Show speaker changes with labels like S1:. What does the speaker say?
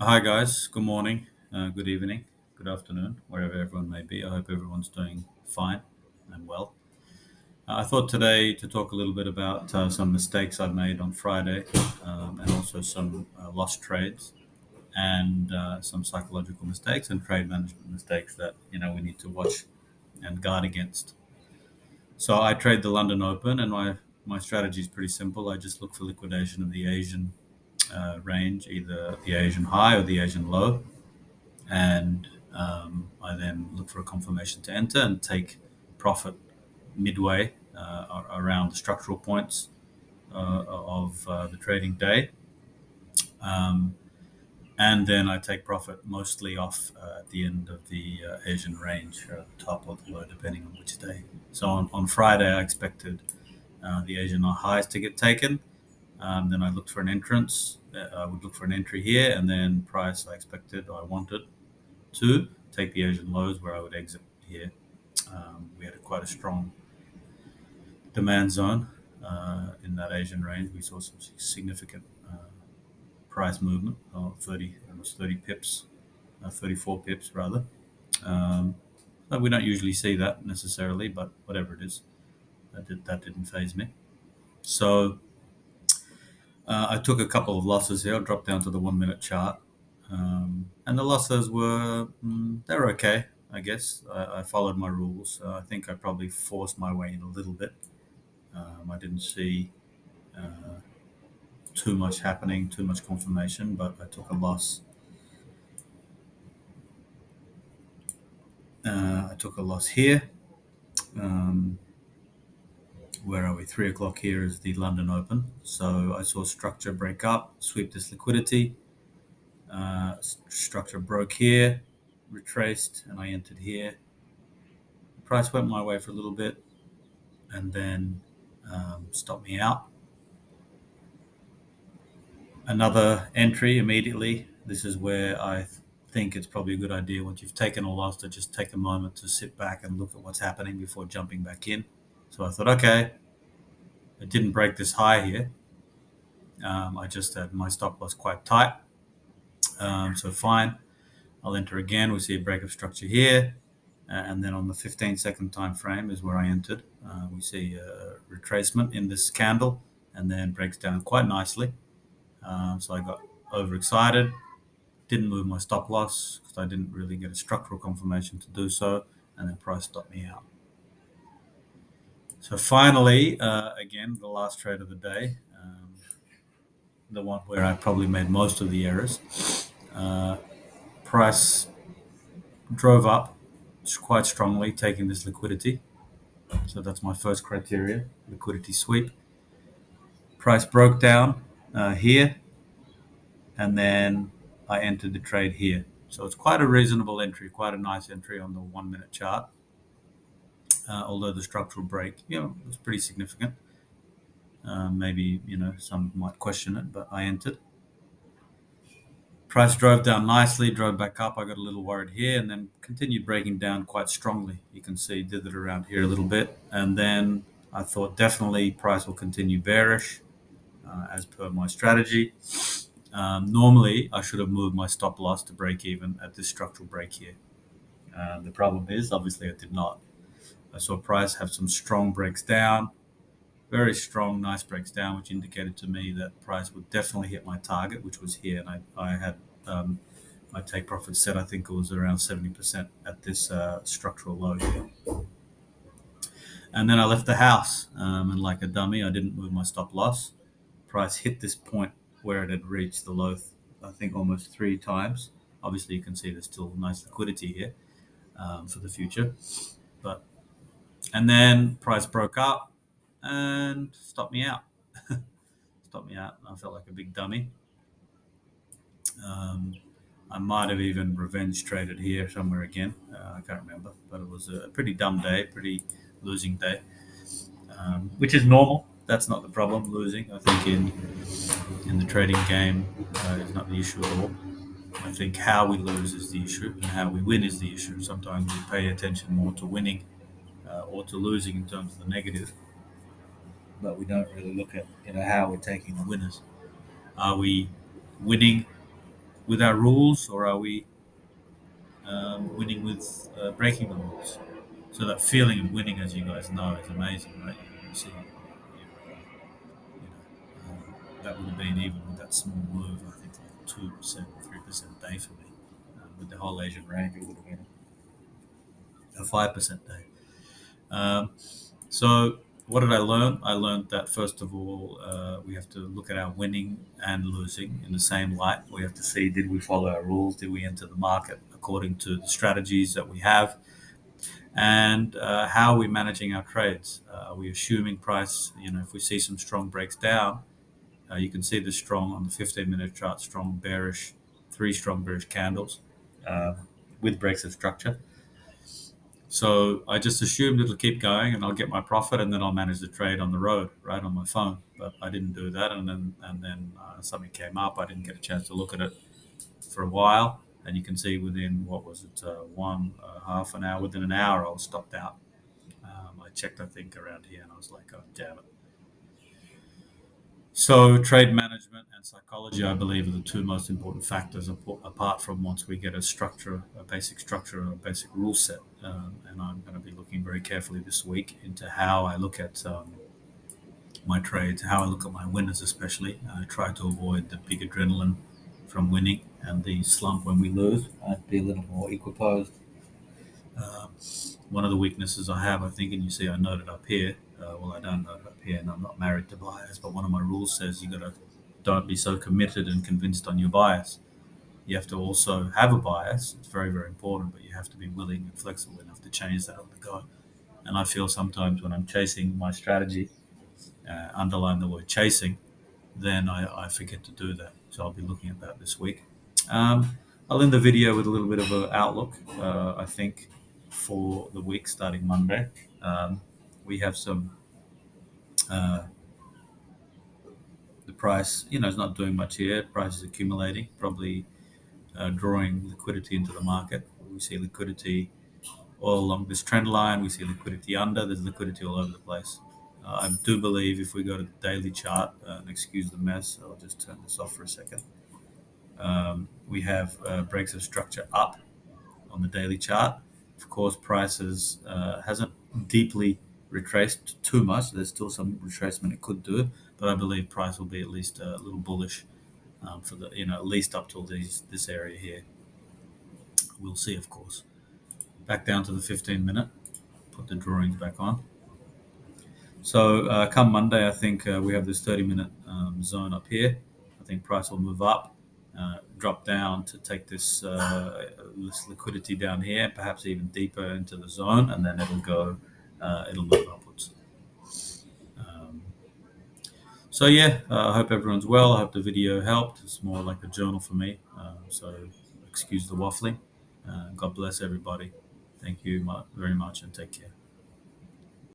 S1: Hi, guys. Good morning, good evening, good afternoon, wherever everyone may be. I hope everyone's doing fine and well. I thought today to talk a little bit about some mistakes I made on Friday and also some lost trades and some psychological mistakes and trade management mistakes that we need to watch and guard against. So I trade the London Open, and my strategy is pretty simple. I just look for liquidation of the Asian range, either the Asian high or the Asian low, and I then look for a confirmation to enter and take profit midway around the structural points of the trading day. Um, and then I take profit mostly off at the end of the Asian range, top or the low, depending on which day. So on Friday, I expected the Asian highs to get taken. Then I looked for an entrance. I would look for an entry here, and then price I expected, or I wanted to take the Asian lows where I would exit here. We had quite a strong demand zone in that Asian range. We saw some significant price movement of 30, almost 30 pips, 34 pips rather. But we don't usually see that necessarily, but whatever it is, that didn't phase me. So I took a couple of losses here. I dropped down to the 1 minute chart. And the losses were, they're okay, I guess. I followed my rules. I think I probably forced my way in a little bit. I didn't see too much happening, too much confirmation, but I took a loss. I took a loss here. Um, where are we? 3 o'clock here is the London Open. So I saw structure break up, sweep this liquidity. Structure broke here, retraced, and I entered here. The price went my way for a little bit and then stopped me out. Another entry immediately. This is where I think it's probably a good idea once you've taken a loss to just take a moment to sit back and look at what's happening before jumping back in. So I thought, okay, it didn't break this high here. I just had my stop loss quite tight. So fine. I'll enter again. We see a break of structure here. And then on the 15-second time frame is where I entered. We see a retracement in this candle and then breaks down quite nicely. So I got overexcited, didn't move my stop loss because I didn't really get a structural confirmation to do so, and then price stopped me out. So finally, again, the last trade of the day, the one where I probably made most of the errors, price drove up quite strongly, taking this liquidity. So that's my first criteria, liquidity sweep. Price broke down here, and then I entered the trade here. So it's quite a reasonable entry, quite a nice entry on the 1 minute chart. Although the structural break, was pretty significant. Maybe some might question it, but I entered. Price drove down nicely, drove back up. I got a little worried here, and then continued breaking down quite strongly. You can see did it around here a little bit, and then I thought definitely price will continue bearish, as per my strategy. Normally, I should have moved my stop loss to break even at this structural break here. The problem is, obviously, I did not. I saw price have some strong breaks down, very strong, nice breaks down, which indicated to me that price would definitely hit my target, which was here. And I had my take profit set, I think it was around 70% at this structural low here. And then I left the house, and like a dummy, I didn't move my stop loss. Price hit this point where it had reached the low, I think almost 3 times. Obviously, you can see there's still nice liquidity here for the future. And then price broke up and stopped me out. Stopped me out. I felt like a big dummy. Um, I might have even revenge traded here somewhere again. I can't remember, but it was a pretty dumb day, pretty losing day, which is normal. That's not the problem. Losing, I think, in the trading game is not the issue at all. I think how we lose is the issue, and how we win is the issue. Sometimes we pay attention more to winning or to losing in terms of the negative, but we don't really look at how we're taking the winners. Are we winning with our rules, or are we winning with breaking the rules? So that feeling of winning, as you guys know, is amazing, right? You see, that would have been even with that small move. I think like 2%, 3% day for me. With the whole Asian range, it would have been a 5% day. Um, so what did I learn? I learned that first of all, we have to look at our winning and losing in the same light. We have to see, did we follow our rules? Did we enter the market according to the strategies that we have? And how are we managing our trades? Are we assuming price? If we see some strong breaks down, you can see the strong on the 15-minute chart, strong bearish, three strong bearish candles uh, with breaks of structure. So I just assumed it'll keep going and I'll get my profit and then I'll manage the trade on the road, right on my phone. But I didn't do that, and then something came up. I didn't get a chance to look at it for a while, and you can see within what was it, half an hour, within an hour, I was stopped out. I checked, I think, around here, and I was like, oh damn it. So trade management and psychology, I believe, are the two most important factors apart from once we get a structure, a basic structure, a basic rule set. And I'm going to be looking very carefully this week into how I look at my trades, how I look at my winners, especially. I try to avoid the big adrenaline from winning and the slump when we lose. I'd be a little more equiposed. Um, One of the weaknesses I have, I think, and you see I noted up here. Well, I don't note it up here, and I'm not married to bias, but one of my rules says you got to don't be so committed and convinced on your bias. You have to also have a bias. It's very, very important, but you have to be willing and flexible enough to change that on the go. And I feel sometimes when I'm chasing my strategy, underline the word chasing, then I forget to do that. So I'll be looking at that this week. I'll end the video with a little bit of an outlook, I think, for the week starting Monday. We have some, uh, the price, is not doing much here. Price is accumulating, probably drawing liquidity into the market. We see liquidity all along this trend line. We see liquidity under. There's liquidity all over the place. I do believe if we go to the daily chart, and excuse the mess, I'll just turn this off for a second. We have breaks of structure up on the daily chart. Of course, prices hasn't deeply retraced too much. There's still some retracement it could do, but I believe price will be at least a little bullish for the at least up till this area here. We'll see, of course. Back down to the 15-minute. Put the drawings back on. So come Monday, I think we have this 30-minute zone up here. I think price will move up, drop down to take this liquidity down here, perhaps even deeper into the zone, and then it'll move upwards. Um, so yeah, I hope everyone's well. I hope the video helped. It's more like a journal for me, so excuse the waffling. God bless everybody. Thank you very much and take care.